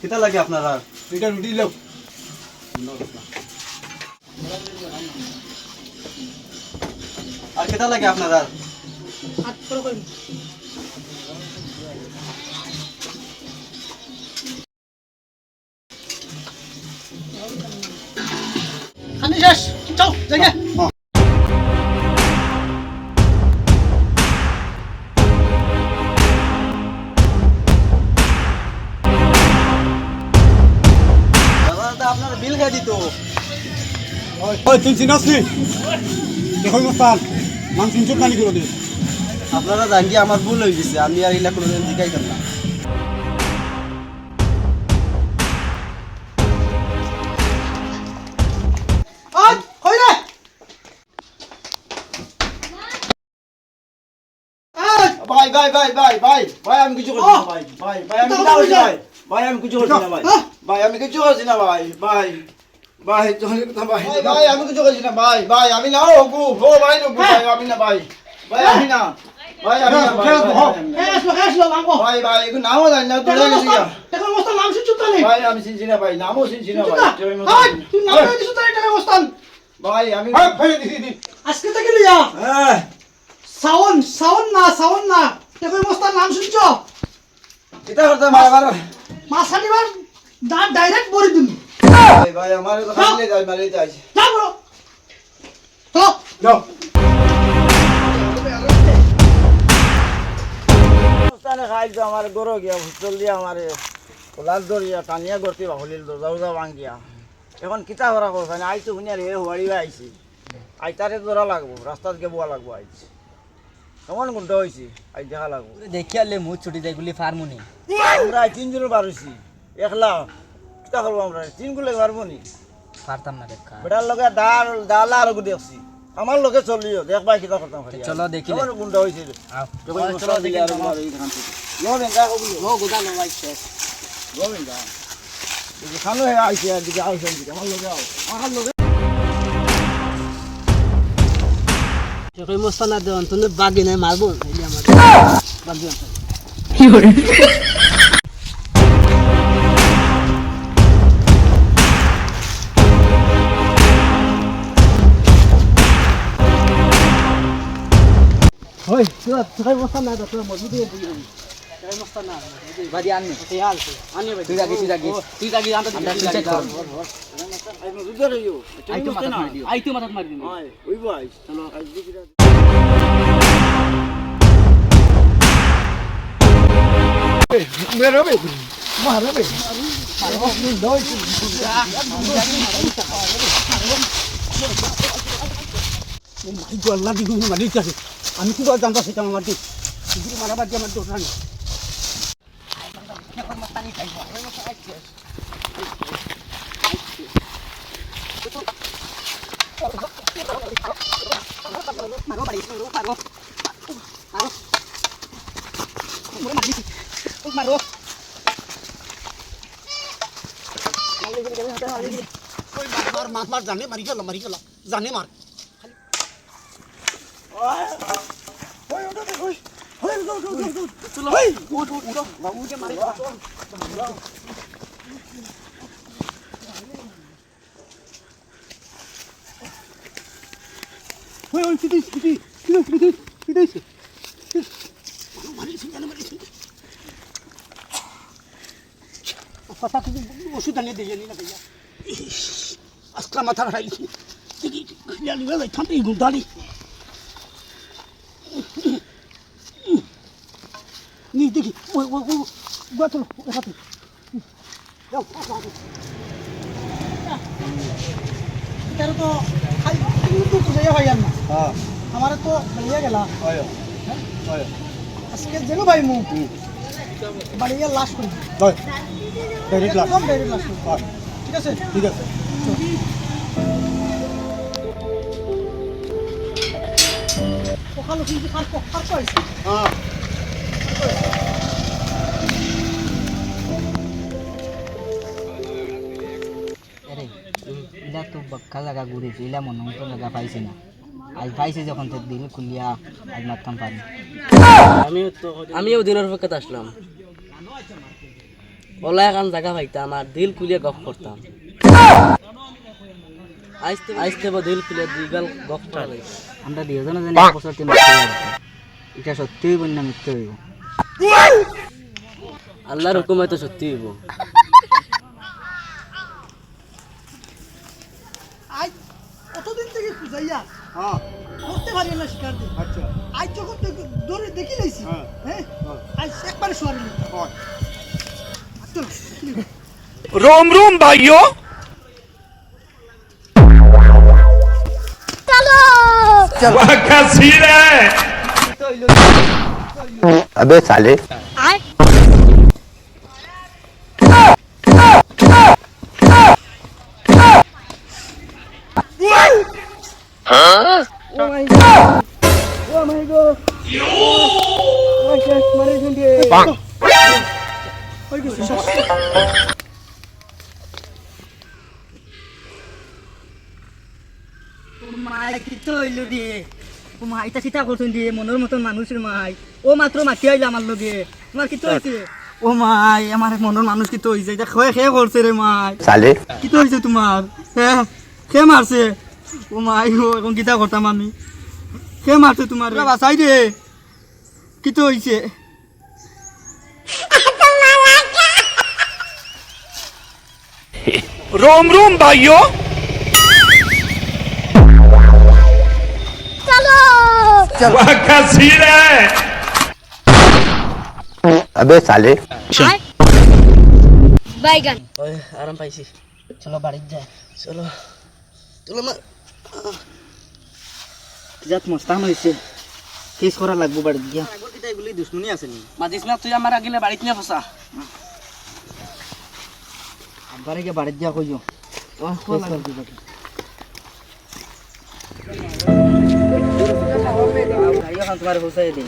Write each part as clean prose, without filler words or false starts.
কিতা লাগে আপনারা? এটা রুটি লোক আর কিতা লাগে আপনারা? হাত করে কই খানি শেষ চল জায়গা দাদা আপনারা বিল খাই দিত। ওই তুই চিনাস নি দেখো মস্তান মান তিনশো কানি করে দে আপনারা জানি আমার ভুল হয়ে গেছে, আমি আর এগুলা কোনোদিন দিকাইতাম না। আজ কই রে আজ ভাই ভাই ভাই ভাই ভাই ভাই আমি কিছু করছি না ভাই ভাই ভাই আমি কিছু করছি না ভাই ভাই আমি কিছু করছি না ভাই ভাই আমি কিছু করছি না ভাই ভাই ভাই তুমি ভাই ভাই আমি কিছু করছি না ভাই ভাই আমি না ওগু ও ভাই ওগু ভাই আমি না ভাই ভাই আমি না ভাই আমি না ভাই এসলো লাঙ্গো ভাই ভাই একটু নামও জানি না তুই গেছিস এখন মস্তান নাম শুনছ তো নি ভাই আমি চিনছি না ভাই নামও চিনছি না ভাই আজ তুই নাম দিছ তো এটা মস্তান ভাই আমি আজকে থেকে লিয়া হ্যাঁ সাউন না এখন মস্তান নাম শুনছ এটা করতে ভাই আমার মাসানিবার দা ডাইরেক্ট বলি তুমি ভাই ভাই আমার তো খাইলে যাই মারি যাই যা বড় তো যাও স্থানে খাই তো আমার গরো গিয়া ভুতল দিয়া আমার লাল দরিয়া টানিয়া গর্তি বাহুলিল দরজা ভাঙ্গিয়া এখন কিতা করা করছে না আইতো শুনিয়ার হে হওয়ারি আইছি আইতারে ধরা লাগবো রাস্তাত গে বোয়া লাগবো আইছি কেমন গুন্ড হয়েছি আই দেখা লাগবো দেখি আলে মুখ ছুটি যায় গুলি ফার্মুনি। আমরা তিনজনের বারুছি একলা কিতা করবো আমরা তিনগুলো পারবো নি পারতাম না দেখা। বেটার লগে ডালা আর দেখছি আমার লগে চলিও দেখবাই কিতা করতাম চলো দেখি কেমন গুন্ড হয়েছে চলো দেখি ও গোদা লো ভাই শেষ। খানো হে আইছে আর দিকে আইছে আমার লগে আও আমার লগে কই মস্তান না দেন তুমি বাগি নাই মারবো এই আমার বাগি আছে। ওই তুই মস্তান না তো মজবুত দিয়ে দিই তুই মস্তান না বাদি আননি তুই হাল আনি ভাই তুই জাগি আমরা চেক করব। আইতো মাথাত মারি দিন। ওই ভাই চলো আল্লাহ দিগুন মারি আছে আমি কি বল জানতা সেটা আমার দিক দিগুন মারাবার দিয়ে আমার দোষ নাই মার জানে মারি গেল জানে মার ওষুধ আনিয়ে দিয়ে না ভাইয়া আজকা মাথা খাইছি ঠান্ডা গুদালি নি দেখি ওই গাতো ওখানে যাও এটা তো খাই কিন্তু তো যাই ভাই না হ্যাঁ আমারে তো ভাইয়া গেলা আয় আয় আজকে যেন ভাই মু বাড়িয়া লাশ করি ডাইরেক্ট লাস্ট একদম ডাইরেক্ট লাশ করি ঠিক আছে ঠিক আছে সকালে কিন্তু কার পাইছে হ্যাঁ আরে ইলা তো বক্কা জায়গা ঘুরেছি, ইলা মনে মতো জায়গা পাইছি না। আজ পাইছি যখন তো দিল খুলিয়া আজ মারতাম পারি। আমিও দিনের অপেক্ষাতে আসলাম। ওলা এখন জায়গা পাইতাম আর দিল খুলিয়ে গপ করতাম আইসতে দিল খুলিয়ে দুইগাল গপ করা লাগে আমরা দুজনে জানি এক বছর তিন বছর এটা সত্যি হইব না মিথ্যে হইব আল্লাহর হুকুমে তো সত্যি হইব আজ কতদিন থেকে খুঁজাইয়া হ্যাঁ করতে পারি না শিকার দিয়ে আচ্ছা আজ যখন ধরে দেখি লাইছি হ্যাঁ। হ্যাঁ আজ একবারে সোয়ারি হয় रोम रोम भाइयों वाह क्या सीन है अबे साले মাই কি তো হইল রে ও মা এটা চিন্তা করছেন দিয়ে মনের মতন মানুষের মাই ও মাত্র মাতি আইলা আমার লগে তোমার কি তো হইছে ও মাই আমার মনের মানুষ কি তো হইছে এটা খয়ে খয়ে করছে রে মাই साले কি তো হইছে তোমার হ্যাঁ কে মারছে ও মাই ও এখন কিতা করতাম আমি কে মারছে তোমার বাসাই দে কি তো হইছে रोम रोम भाइयों वाह क्या सीन है अबे साले বাইগান ওই আরাম পাইছি চলো বাড়ি যাই চলো চলো মা যাত মস্তান হইছে কেস করা লাগবো বাড়ি গিয়া এগুলি দুশ্মনী আছে নি মাদিস না তুই আমার আগিলে বাড়িতে নিয়ে ফসা আব্বারে গিয়া বাড়ি যা কইও তোমার হোসাই দিন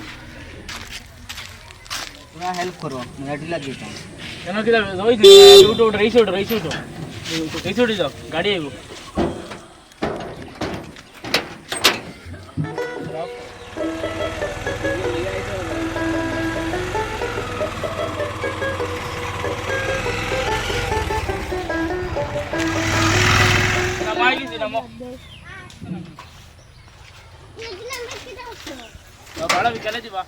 তোমরা হেল্প করো মেলাটি লাগিয়ে দাও কেন কি ওই উঠো উঠো রেসে উঠো রেসে উঠো রেসে উঠে যাও গাড়ি আইব নামাই গেছি নামো ভাড়া বিকালে দিবা